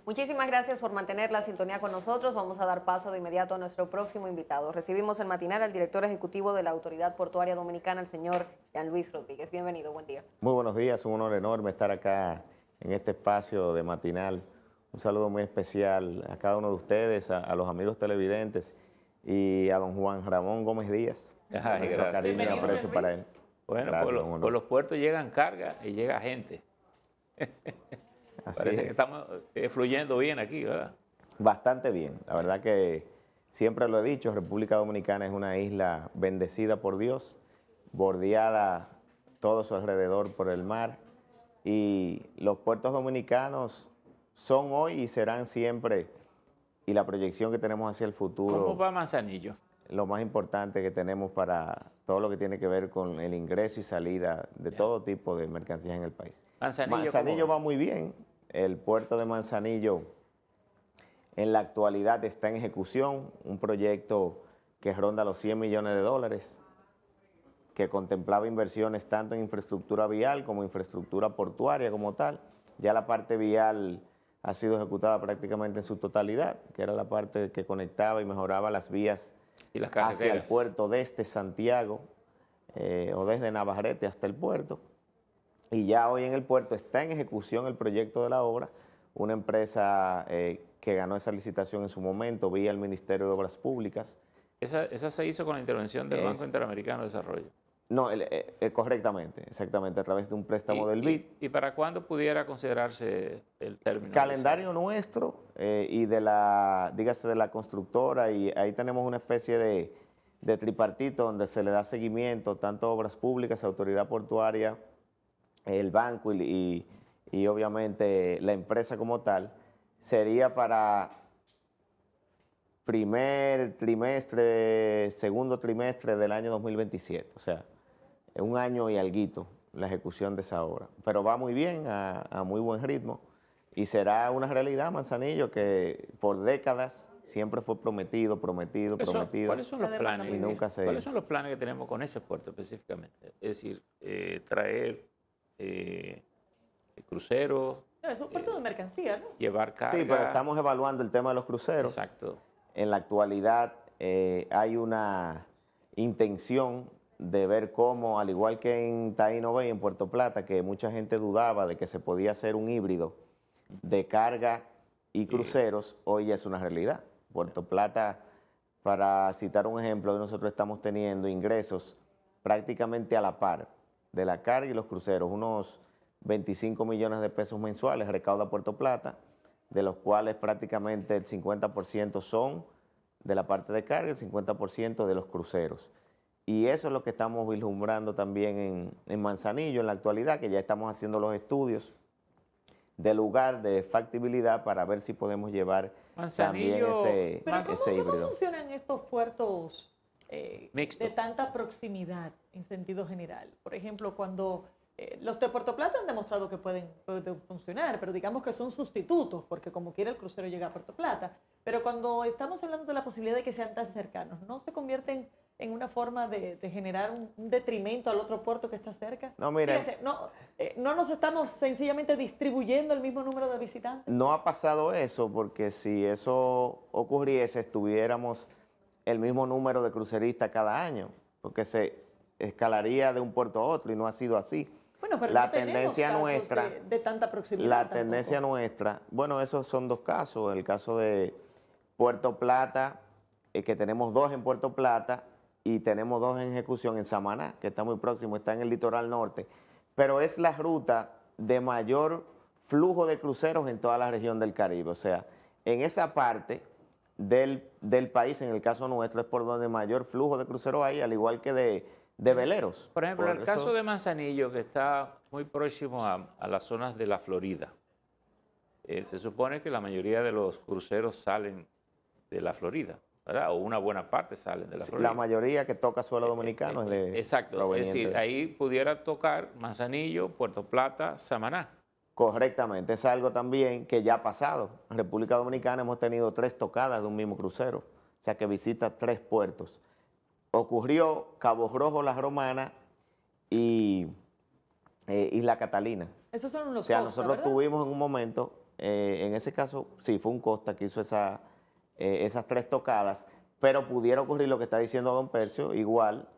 Muchísimas gracias por mantener la sintonía con nosotros. Vamos a dar paso de inmediato a nuestro próximo invitado. Recibimos en matinal al director ejecutivo de la Autoridad Portuaria Dominicana, el señor Jean Luis Rodríguez. Bienvenido, buen día. Muy buenos días, un honor enorme estar acá en este espacio de matinal. Un saludo muy especial a cada uno de ustedes, a los amigos televidentes y a don Juan Ramón Gómez Díaz. Ay, Nuestro gracias. cariño y Bienvenido, aprecio para él. Bueno, Gracias, por los puertos llegan carga y llega gente. Así Parece es. que estamos fluyendo bien aquí, ¿verdad? Bastante bien. La verdad que siempre lo he dicho, República Dominicana es una isla bendecida por Dios, bordeada todo su alrededor por el mar, y los puertos dominicanos son hoy y serán siempre, y la proyección que tenemos hacia el futuro, ¿Cómo va Manzanillo? lo más importante que tenemos para todo lo que tiene que ver con el ingreso y salida de todo tipo de mercancías en el país. Manzanillo, ¿cómo va muy bien. El puerto de Manzanillo en la actualidad está en ejecución, un proyecto que ronda los 100 millones de dólares, que contemplaba inversiones tanto en infraestructura vial como infraestructura portuaria como tal. Ya la parte vial ha sido ejecutada prácticamente en su totalidad, que era la parte que conectaba y mejoraba las vías y las hacia el carreteras. puerto desde Santiago o desde Navarrete hasta el puerto. Y ya hoy en el puerto está en ejecución el proyecto de la obra, una empresa que ganó esa licitación en su momento vía el Ministerio de Obras Públicas. Esa se hizo con la intervención del Banco Interamericano de Desarrollo. No, correctamente, exactamente, a través de un préstamo del BID. ¿Y para cuándo pudiera considerarse el término? Calendario nuestro y de la, dígase, de la constructora, y ahí tenemos una especie de tripartito donde se le da seguimiento tanto a Obras Públicas, Autoridad Portuaria, el banco y obviamente la empresa como tal. Sería para primer trimestre, segundo trimestre del año 2027, o sea, un año y alguito la ejecución de esa obra. Pero va muy bien, a muy buen ritmo, y será una realidad, Manzanillo, que por décadas siempre fue prometido. ¿Cuáles son los planes? Y nunca se... ¿Cuáles son los planes que tenemos con ese puerto específicamente? Es decir, traer cruceros. No, es un puerto de mercancía, ¿no? Llevar carga. Sí, pero estamos evaluando el tema de los cruceros. Exacto. En la actualidad hay una intención de ver cómo, al igual que en Taino Bay, en Puerto Plata, que mucha gente dudaba de que se podía hacer un híbrido de carga y cruceros, hoy ya es una realidad. Puerto Plata, para citar un ejemplo, hoy nosotros estamos teniendo ingresos prácticamente a la par de la carga y los cruceros, unos 25 millones de pesos mensuales recauda Puerto Plata, de los cuales prácticamente el 50% son de la parte de carga y el 50% de los cruceros. Y eso es lo que estamos vislumbrando también en Manzanillo en la actualidad, que ya estamos haciendo los estudios de lugar, de factibilidad, para ver si podemos llevar también ese híbrido. ¿Cómo funcionan estos puertos Mixto. de tanta proximidad en sentido general? Por ejemplo, cuando los de Puerto Plata han demostrado que pueden funcionar, pero digamos que son sustitutos, porque como quiera el crucero llega a Puerto Plata. Pero cuando estamos hablando de la posibilidad de que sean tan cercanos, ¿no se convierten en una forma de generar un detrimento al otro puerto que está cerca? No, mira, Fíjese, no nos estamos sencillamente distribuyendo el mismo número de visitantes. no ha pasado eso, porque si eso ocurriese, estuviéramos el mismo número de cruceristas cada año, porque se escalaría de un puerto a otro, y no ha sido así. Bueno, pero la no tenemos tendencia casos nuestra, de tanta proximidad. la tampoco. tendencia nuestra, bueno, esos son dos casos. El caso de Puerto Plata, que tenemos dos en Puerto Plata y tenemos dos en ejecución en Samaná, que está muy próximo, está en el litoral norte, pero es la ruta de mayor flujo de cruceros en toda la región del Caribe. O sea, en esa parte del país, en el caso nuestro, es por donde mayor flujo de cruceros hay, al igual que de veleros. Por ejemplo, el caso de Manzanillo, que está muy próximo a las zonas de la Florida, se supone que la mayoría de los cruceros salen de la Florida, ¿verdad? O una buena parte salen de la Florida. La mayoría que toca suelo dominicano es de... Exacto, es decir, ahí pudiera tocar Manzanillo, Puerto Plata, Samaná. Correctamente, es algo también que ya ha pasado. En República Dominicana hemos tenido 3 tocadas de un mismo crucero, o sea que visita 3 puertos. Ocurrió Cabo Rojo, La Romana y Isla Catalina. Esos son los O sea, Costa, nosotros ¿verdad? tuvimos en un momento en ese caso, sí, fue un Costa que hizo esas 3 tocadas, pero pudiera ocurrir lo que está diciendo don Percio, igual,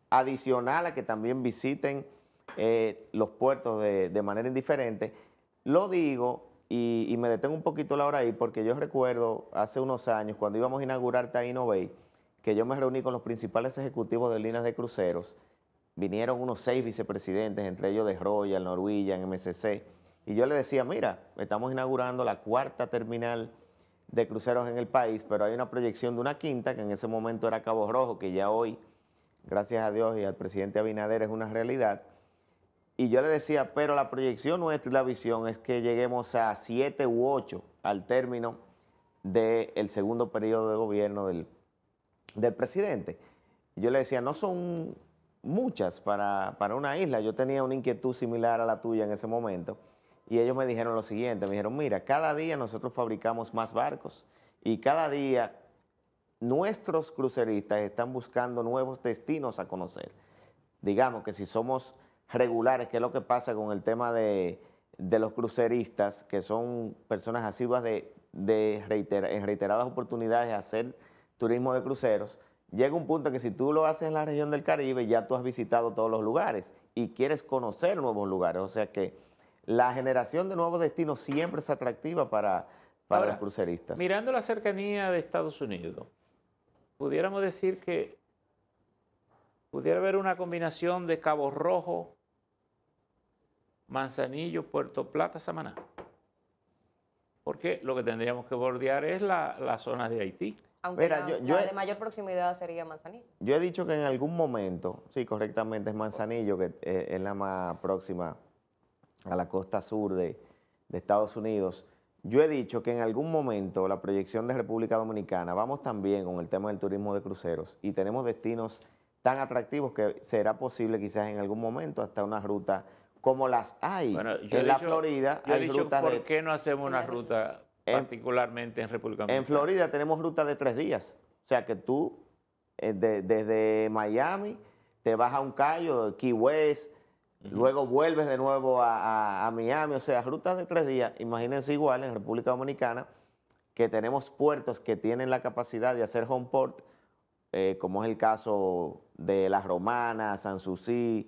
adicional a que también visiten los puertos de manera indiferente. Lo digo y me detengo un poquito la hora ahí porque yo recuerdo hace unos años cuando íbamos a inaugurar Taino Bay, que yo me reuní con los principales ejecutivos de líneas de cruceros, vinieron unos 6 vicepresidentes, entre ellos de Royal, Norwegian, MSC, y yo le decía, mira, estamos inaugurando la 4ª terminal de cruceros en el país, pero hay una proyección de una 5ª, que en ese momento era Cabo Rojo, que ya hoy, gracias a Dios y al presidente Abinader, es una realidad. Y yo le decía, pero la proyección nuestra y la visión es que lleguemos a 7 u 8 al término del segundo periodo de gobierno del presidente. Y yo le decía, no son muchas para una isla. Yo tenía una inquietud similar a la tuya en ese momento. Y ellos me dijeron lo siguiente, me dijeron, mira, cada día nosotros fabricamos más barcos y cada día nuestros cruceristas están buscando nuevos destinos a conocer. Digamos que si somos regulares, que es lo que pasa con el tema de los cruceristas, que son personas asiduas en reiteradas oportunidades a hacer turismo de cruceros, llega un punto en que si tú lo haces en la región del Caribe, ya tú has visitado todos los lugares y quieres conocer nuevos lugares. O sea que la generación de nuevos destinos siempre es atractiva para Ahora, los cruceristas. Mirando la cercanía de Estados Unidos, pudiéramos decir que pudiera haber una combinación de Cabo Rojo, Manzanillo, Puerto Plata, Samaná. Porque lo que tendríamos que bordear es la zona de Haití. Aunque Mira, la de mayor proximidad sería Manzanillo. Yo he dicho que en algún momento, sí, correctamente, es Manzanillo, que es la más próxima a la costa sur de Estados Unidos. Yo he dicho que en algún momento la proyección de República Dominicana, vamos también con el tema del turismo de cruceros y tenemos destinos tan atractivos que será posible quizás en algún momento hasta una ruta como las hay Bueno, yo en la Florida. Yo he Hay dicho, rutas ¿por qué no hacemos una en la- ruta particularmente en República Dominicana? En Florida tenemos rutas de 3 días. O sea que tú desde Miami te vas a un Cayo, Key West, luego vuelves de nuevo a Miami. O sea, rutas de 3 días. Imagínense igual en República Dominicana que tenemos puertos que tienen la capacidad de hacer home port, como es el caso de La Romana, Sanssouci,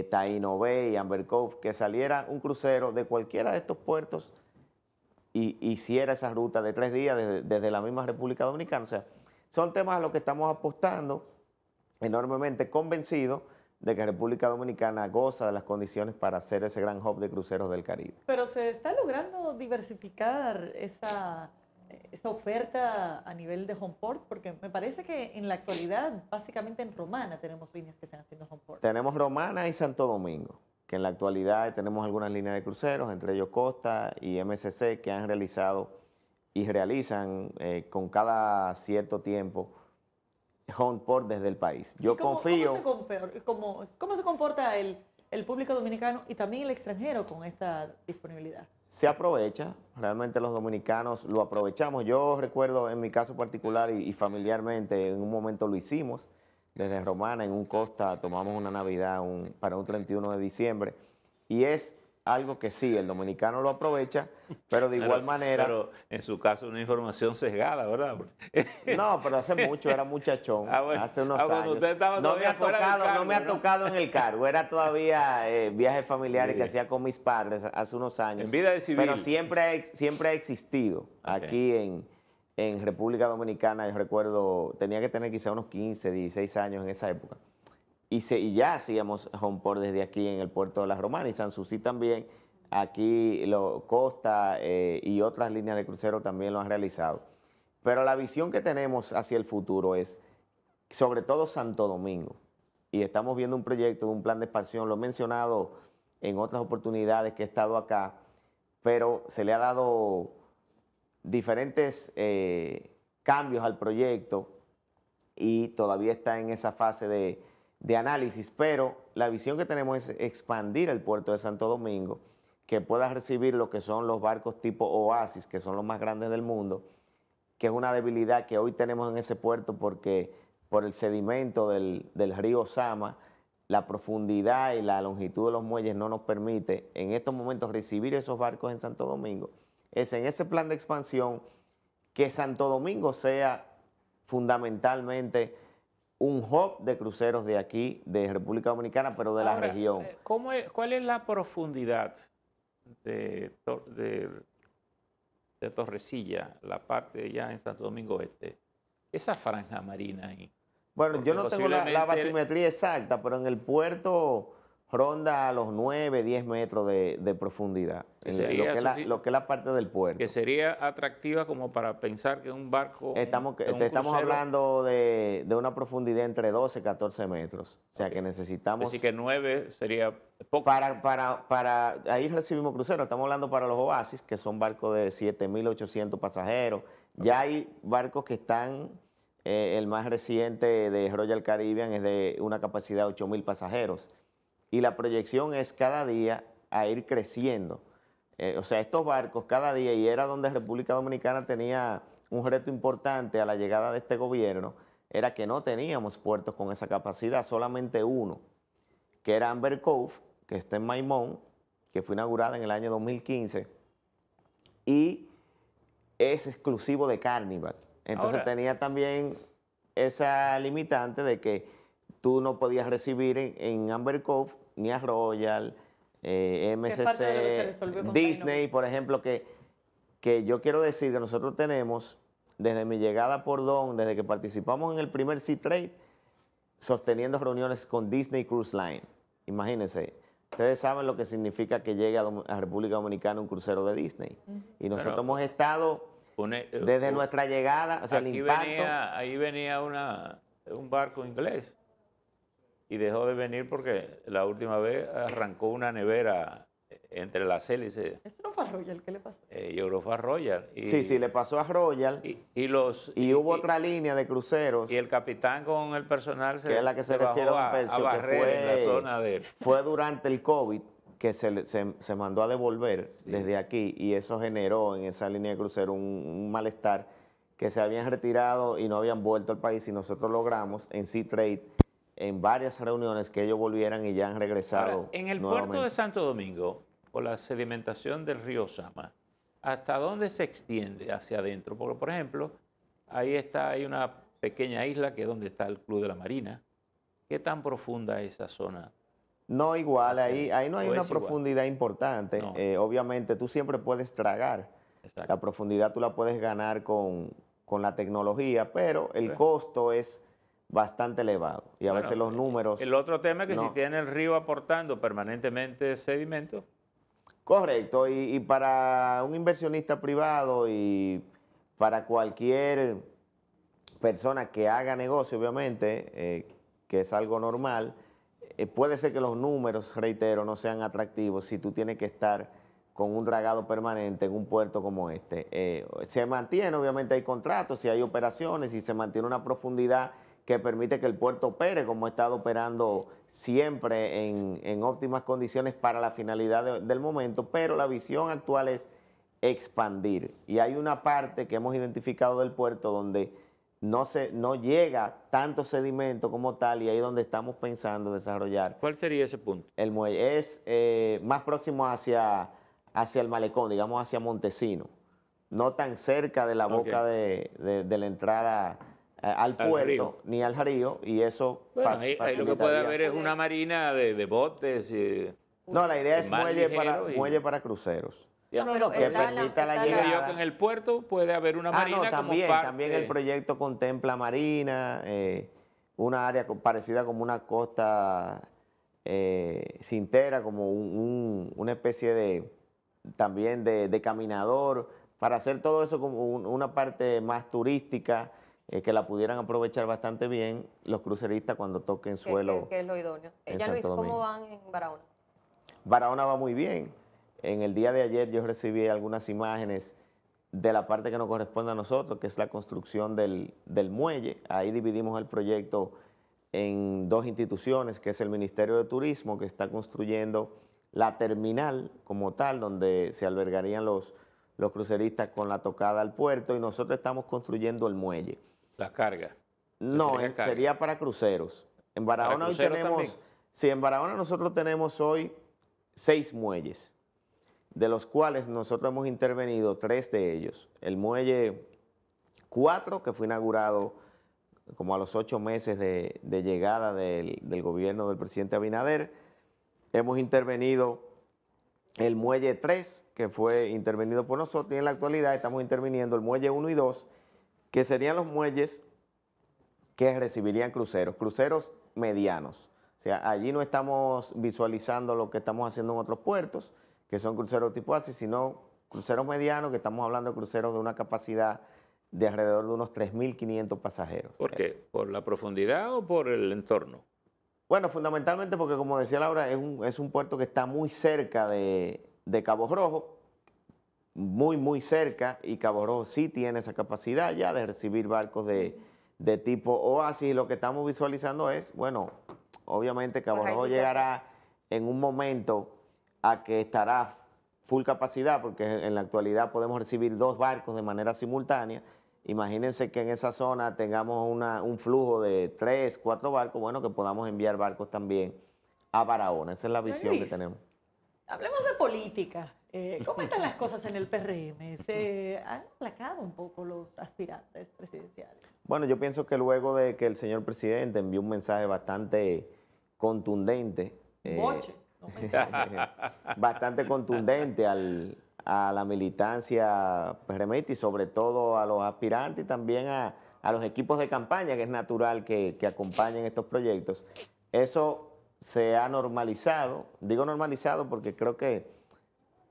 Taino Bay, Amber Cove, que saliera un crucero de cualquiera de estos puertos y hiciera esa ruta de 3 días desde la misma República Dominicana. O sea, son temas a los que estamos apostando, enormemente convencidos de que República Dominicana goza de las condiciones para hacer ese gran hub de cruceros del Caribe. Pero se está logrando diversificar esa oferta a nivel de home port, porque me parece que en la actualidad, básicamente en Romana tenemos líneas que están haciendo home port. Tenemos Romana y Santo Domingo, que en la actualidad tenemos algunas líneas de cruceros, entre ellos Costa y MSC, que han realizado y realizan con cada cierto tiempo home port desde el país. Yo confío... ¿Cómo se comporta el público dominicano y también el extranjero con esta disponibilidad? Se aprovecha, realmente los dominicanos lo aprovechamos. Yo recuerdo en mi caso particular y familiarmente, en un momento lo hicimos, desde Romana, en un Costa, tomamos una Navidad para un 31 de diciembre, y es algo que sí, el dominicano lo aprovecha, pero de igual manera... Pero en su caso una información sesgada, ¿verdad? No, pero hace mucho, era muchachón, Bueno. hace unos Cuando años. usted estaba No me todavía ha fuera del tocado, no me ha cargo, ¿no? tocado en el cargo, era todavía viajes familiares Sí. que hacía con mis padres hace unos años. En vida de civil. Pero siempre ha existido aquí en República Dominicana. Yo recuerdo, tenía que tener quizá unos 15, 16 años en esa época. Y ya hacíamos home port desde aquí en el puerto de La Romana y Sanssouci también. Aquí Costa y otras líneas de crucero también lo han realizado. Pero la visión que tenemos hacia el futuro es, sobre todo Santo Domingo. Y estamos viendo un proyecto de un plan de expansión, lo he mencionado en otras oportunidades que he estado acá, pero se le ha dado diferentes cambios al proyecto y todavía está en esa fase de análisis, pero la visión que tenemos es expandir el puerto de Santo Domingo, que pueda recibir lo que son los barcos tipo Oasis, que son los más grandes del mundo, que es una debilidad que hoy tenemos en ese puerto porque por el sedimento del río Sama, la profundidad y la longitud de los muelles no nos permite en estos momentos recibir esos barcos en Santo Domingo. es en ese plan de expansión que Santo Domingo sea fundamentalmente un hub de cruceros de aquí, de República Dominicana, pero de la Ahora, región. ¿cuál es la profundidad de, de Torrecilla, la parte ya en Santo Domingo Este? Esa franja marina ahí. Bueno, Porque yo no tengo la posiblemente- batimetría exacta, pero en el puerto ronda a los 9, 10 metros de profundidad, Que en sería lo que es la parte del puerto. Que sería atractiva como para pensar que un barco, Estamos un estamos crucero, hablando de una profundidad entre 12 y 14 metros. O sea Ok. que necesitamos... así que 9 sería poco. Ahí recibimos cruceros, estamos hablando para los Oasis, que son barcos de 7.800 pasajeros. Ya hay barcos que están, el más reciente de Royal Caribbean es de una capacidad de 8.000 pasajeros. Y la proyección es cada día a ir creciendo. O sea, estos barcos cada día, y era donde República Dominicana tenía un reto importante a la llegada de este gobierno, era que no teníamos puertos con esa capacidad, solamente uno, que era Amber Cove, que está en Maimón, que fue inaugurada en el año 2015, y es exclusivo de Carnival. Entonces Ahora- tenía también esa limitante de que tú no podías recibir en Amber Cove ni a Royal, es parte de lo que se MSC, resolvió con Disney, Taino. por ejemplo, que yo quiero decir que nosotros tenemos, desde mi llegada por Don, desde que participamos en el primer Sea Trade, sosteniendo reuniones con Disney Cruise Line. Imagínense, ustedes saben lo que significa que llegue a República Dominicana un crucero de Disney. Y nosotros Bueno, hemos estado, desde nuestra llegada, o sea, el aquí impacto... ahí venía un barco inglés y dejó de venir porque la última vez arrancó una nevera entre las hélices Esto no fue a Royal, ¿qué le pasó? y fue a Royal. Y, Sí, le pasó a Royal y hubo otra línea de cruceros, y el capitán con el personal que es la que se bajó refiere a Don a Percio, que barrer en la zona de... fue durante el COVID que se mandó a devolver desde aquí, y eso generó en esa línea de crucero un malestar, que se habían retirado y no habían vuelto al país, y nosotros logramos en Sea Trade, en varias reuniones, que ellos volvieran y ya han regresado. Ahora, en el nuevamente. puerto de Santo Domingo, por la sedimentación del río Sama, ¿hasta dónde se extiende hacia adentro? Porque, por ejemplo, hay una pequeña isla que es donde está el Club de la Marina. ¿Qué tan profunda es esa zona? No, igual, Hacia- ahí no hay o una es igual. profundidad importante. No. Obviamente tú siempre puedes tragar. Exacto. La profundidad tú la puedes ganar con la tecnología, pero el Pues. costo es bastante elevado. Y a Bueno, veces los números... El otro tema es que si no. tiene el río aportando permanentemente sedimento, Correcto, y para un inversionista privado y para cualquier persona que haga negocio, obviamente, que es algo normal, puede ser que los números, reitero, no sean atractivos si tú tienes que estar con un dragado permanente en un puerto como este. Se mantiene, obviamente hay contratos, si hay operaciones, y se mantiene una profundidad que permite que el puerto opere como ha estado operando siempre en óptimas condiciones para la finalidad del momento, pero la visión actual es expandir. Y hay una parte que hemos identificado del puerto donde no llega tanto sedimento como tal, y ahí es donde estamos pensando desarrollar ¿cuál sería ese punto? el muelle. Es más próximo hacia el malecón, digamos hacia Montesino, no tan cerca de la boca Ok. de la entrada al Al puerto, río. ni al río, y eso Bueno, ahí lo que puede facilitaría. haber es una marina de botes. No, la idea de es mar ligero muelle para cruceros. No, pero que está permita la está Digo yo llegada. que en el puerto puede haber una marina como también, parte. también el proyecto contempla marina, una área parecida como una costa cintera, como una especie también de caminador, para hacer todo eso como una parte más turística, que la pudieran aprovechar bastante bien los cruceristas cuando toquen suelo. que es lo idóneo. en Ya Luis, Santo ¿cómo Domingo. van en Barahona? Barahona va muy bien. En el día de ayer yo recibí algunas imágenes de la parte que nos corresponde a nosotros, que es la construcción del muelle. Ahí dividimos el proyecto en dos instituciones, que es el Ministerio de Turismo, que está construyendo la terminal como tal, donde se albergarían los cruceristas con la tocada al puerto, y nosotros estamos construyendo el muelle. La carga. No, Sería carga. sería para cruceros. En Barahona hoy cruceros tenemos, también. sí, en Barahona nosotros tenemos hoy 6 muelles. de los cuales nosotros hemos intervenido 3 de ellos. El muelle 4, que fue inaugurado como a los 8 meses de llegada del gobierno del presidente Abinader. Hemos intervenido el muelle 3, que fue intervenido por nosotros, y en la actualidad estamos interviniendo el muelle 1 y 2, que serían los muelles que recibirían cruceros medianos. O sea, allí no estamos visualizando lo que estamos haciendo en otros puertos, que son cruceros tipo así, sino cruceros medianos, que estamos hablando de cruceros de una capacidad de alrededor de unos 3.500 pasajeros. ¿Por qué? ¿Por la profundidad o por el entorno? Bueno, fundamentalmente porque, como decía Laura, es un puerto que está muy cerca de Cabo Rojo, muy cerca, y Cabo Rojo sí tiene esa capacidad ya de recibir barcos de tipo Oasis. Lo que estamos visualizando es, bueno, obviamente Cabo Pues ahí Rojo sí se llegará en un momento a que estará full capacidad, porque en la actualidad podemos recibir 2 barcos de manera simultánea. Imagínense que en esa zona tengamos un flujo de 3, 4 barcos, bueno, que podamos enviar barcos también a Barahona. Esa es la visión que tenemos. Hablemos de política. ¿Cómo están las cosas en el PRM? ¿Se han aplacado un poco los aspirantes presidenciales? Bueno, yo pienso que luego de que el señor presidente envió un mensaje bastante contundente, Boche. No bastante contundente a la militancia PRMista y sobre todo a los aspirantes y también a los equipos de campaña, que es natural que acompañen estos proyectos. Eso se ha normalizado. Digo normalizado porque creo que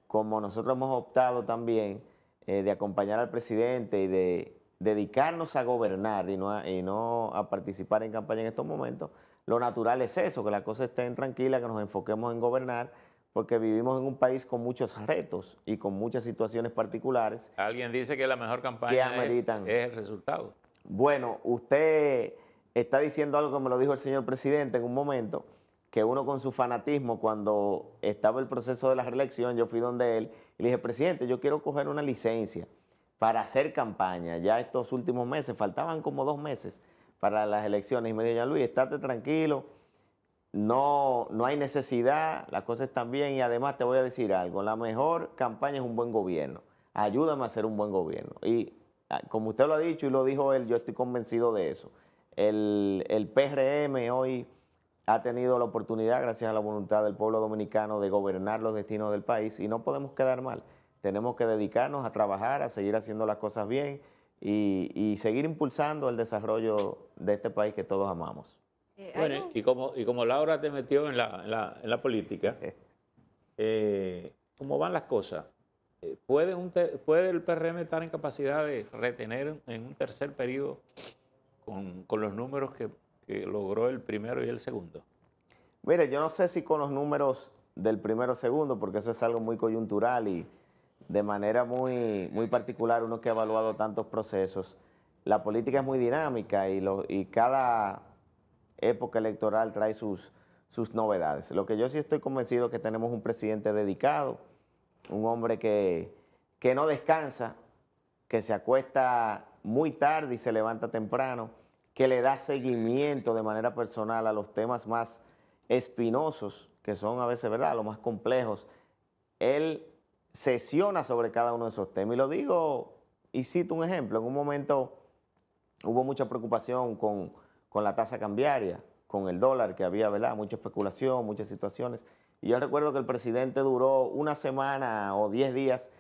como nosotros hemos optado también de acompañar al presidente y de dedicarnos a gobernar y no a participar en campaña en estos momentos, lo natural es eso, que las cosas estén tranquilas, que nos enfoquemos en gobernar, porque vivimos en un país con muchos retos y con muchas situaciones particulares. Alguien dice que la mejor ¿Qué campaña ameritan? es el resultado. Bueno, usted está diciendo algo que me lo dijo el señor presidente en un momento, que uno con su fanatismo, cuando estaba el proceso de la reelección, yo fui donde él y le dije, presidente, yo quiero coger una licencia para hacer campaña. Ya estos últimos meses, faltaban como 2 meses para las elecciones, y me dijo, Luis, estate tranquilo, no hay necesidad, las cosas están bien, y además te voy a decir algo, la mejor campaña es un buen gobierno, ayúdame a hacer un buen gobierno. Y como usted lo ha dicho y lo dijo él, yo estoy convencido de eso. El PRM hoy ha tenido la oportunidad, gracias a la voluntad del pueblo dominicano, de gobernar los destinos del país, y no podemos quedar mal. Tenemos que dedicarnos a trabajar, a seguir haciendo las cosas bien y seguir impulsando el desarrollo de este país que todos amamos. Bueno, y como Laura te metió en la política, ¿cómo van las cosas? ¿Puede el PRM estar en capacidad de retener en un tercer periodo con los números que logró el primero y el segundo? Mire, yo no sé si con los números del primero o segundo, porque eso es algo muy coyuntural y de manera muy particular, uno que ha evaluado tantos procesos. La política es muy dinámica y cada época electoral trae sus novedades. Lo que yo sí estoy convencido es que tenemos un presidente dedicado, un hombre que no descansa, que se acuesta muy tarde y se levanta temprano, que le da seguimiento de manera personal a los temas más espinosos, que son a veces, ¿verdad?, los más complejos. Él sesiona sobre cada uno de esos temas. Y lo digo, y cito un ejemplo, en un momento hubo mucha preocupación con la tasa cambiaria, con el dólar, que había, ¿verdad?, mucha especulación, muchas situaciones. Y yo recuerdo que el presidente duró una semana o 10 días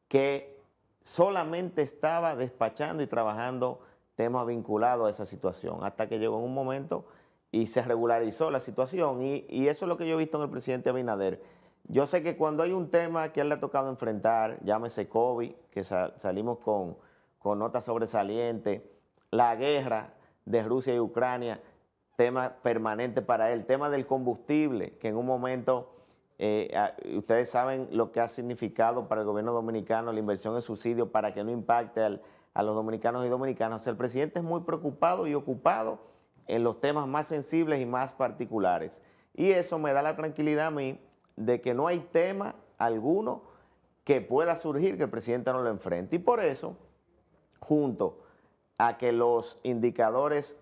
que solamente estaba despachando y trabajando temas vinculados a esa situación, hasta que llegó en un momento y se regularizó la situación. Y eso es lo que yo he visto en el presidente Abinader. Yo sé que cuando hay un tema que a él le ha tocado enfrentar, llámese COVID, que salimos con notas sobresalientes, la guerra de Rusia y Ucrania, tema permanente para él, tema del combustible, que en un momento, ustedes saben lo que ha significado para el gobierno dominicano la inversión en subsidios para que no impacte a los dominicanos y dominicanas. O sea, el presidente es muy preocupado y ocupado en los temas más sensibles y más particulares. Y eso me da la tranquilidad a mí de que no hay tema alguno que pueda surgir que el presidente no lo enfrente. Y por eso, junto a que los indicadores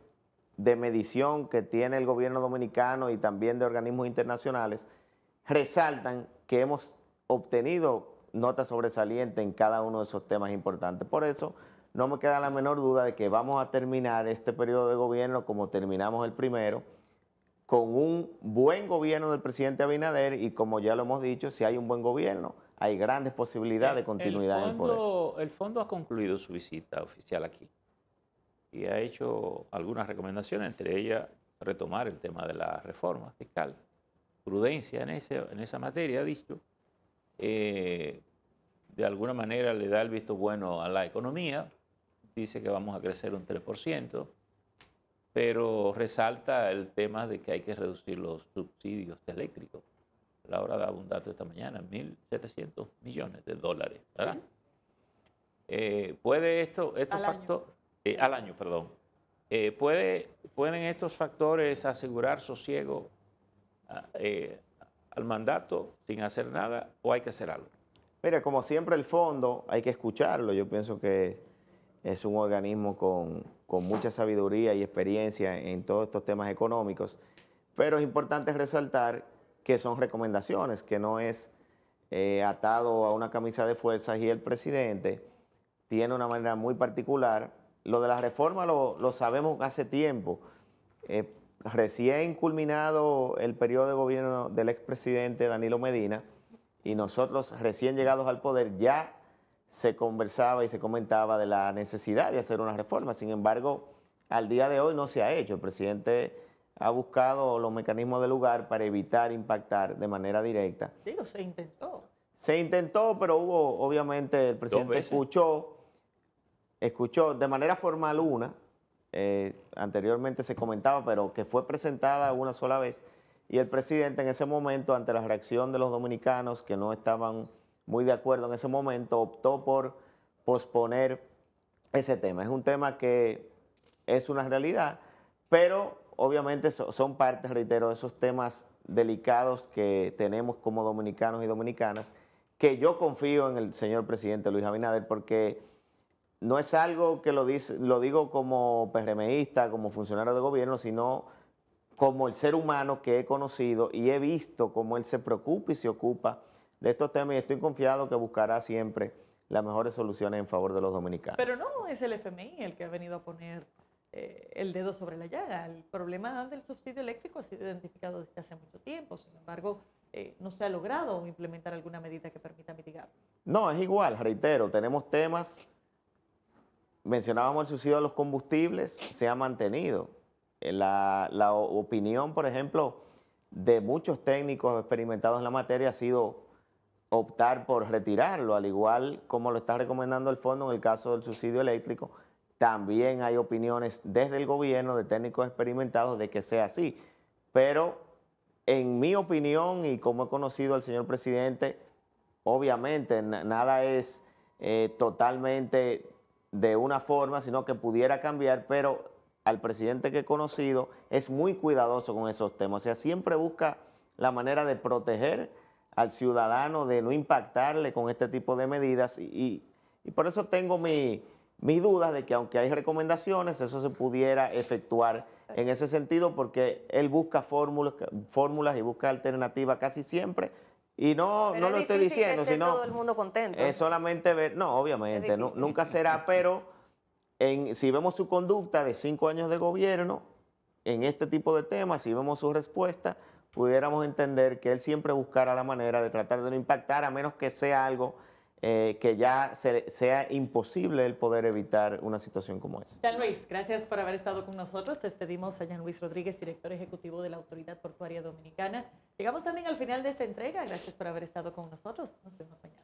de medición que tiene el gobierno dominicano y también de organismos internacionales resaltan que hemos obtenido notas sobresalientes en cada uno de esos temas importantes. Por eso no me queda la menor duda de que vamos a terminar este periodo de gobierno como terminamos el primero, con un buen gobierno del presidente Abinader y como ya lo hemos dicho, si hay un buen gobierno, hay grandes posibilidades de continuidad en el poder. El fondo ha concluido su visita oficial aquí y ha hecho algunas recomendaciones, entre ellas retomar el tema de la reforma fiscal, prudencia en esa materia, ha dicho. De alguna manera le da el visto bueno a la economía, dice que vamos a crecer un 3%, pero resalta el tema de que hay que reducir los subsidios eléctricos. Laura daba un dato esta mañana, 1.700 millones de dólares, ¿verdad? ¿Puede estos factores, al año, perdón, pueden estos factores asegurar sosiego al mandato sin hacer nada o hay que hacer algo? Mira, como siempre el fondo hay que escucharlo. Yo pienso que es un organismo con mucha sabiduría y experiencia en todos estos temas económicos, pero es importante resaltar que son recomendaciones, que no es atado a una camisa de fuerzas y el presidente tiene una manera muy particular. Lo de la reforma lo sabemos hace tiempo. Recién culminado el periodo de gobierno del expresidente Danilo Medina y nosotros recién llegados al poder ya se conversaba y se comentaba de la necesidad de hacer una reforma. Sin embargo, al día de hoy no se ha hecho. El presidente ha buscado los mecanismos del lugar para evitar impactar de manera directa. Sí, se intentó. Se intentó, pero hubo, obviamente, el presidente escuchó de manera formal una, anteriormente se comentaba, pero que fue presentada una sola vez, y el presidente en ese momento, ante la reacción de los dominicanos que no estaban muy de acuerdo en ese momento, optó por posponer ese tema. Es un tema que es una realidad, pero obviamente son parte, reitero, de esos temas delicados que tenemos como dominicanos y dominicanas, que yo confío en el señor presidente Luis Abinader, porque no es algo que lo digo como PRMista, como funcionario de gobierno, sino como el ser humano que he conocido y he visto cómo él se preocupa y se ocupa de estos temas, y estoy confiado que buscará siempre las mejores soluciones en favor de los dominicanos. Pero no es el FMI el que ha venido a poner el dedo sobre la llaga. El problema del subsidio eléctrico ha sido identificado desde hace mucho tiempo, sin embargo, no se ha logrado implementar alguna medida que permita mitigarlo. No, es igual, reitero, tenemos temas, mencionábamos el subsidio a los combustibles, se ha mantenido. La opinión, por ejemplo, de muchos técnicos experimentados en la materia ha sido optar por retirarlo, al igual como lo está recomendando el fondo en el caso del subsidio eléctrico. También hay opiniones desde el gobierno de técnicos experimentados de que sea así, pero en mi opinión y como he conocido al señor presidente, obviamente nada es totalmente de una forma, sino que pudiera cambiar, pero al presidente que he conocido es muy cuidadoso con esos temas, o sea, siempre busca la manera de proteger al ciudadano, de no impactarle con este tipo de medidas y por eso tengo mi duda de que aunque hay recomendaciones, eso se pudiera efectuar en ese sentido, porque él busca fórmulas y busca alternativas casi siempre. Y no lo estoy diciendo, sino todo el mundo contento. Es solamente ver, no, obviamente, nunca será, pero si vemos su conducta de 5 años de gobierno en este tipo de temas, si vemos su respuesta, pudiéramos entender que él siempre buscará la manera de tratar de no impactar, a menos que sea algo que ya sea imposible el poder evitar una situación como esa. Jean Luis, gracias por haber estado con nosotros. Despedimos a Jean Luis Rodríguez, director ejecutivo de la Autoridad Portuaria Dominicana. Llegamos también al final de esta entrega. Gracias por haber estado con nosotros. Nos vemos mañana.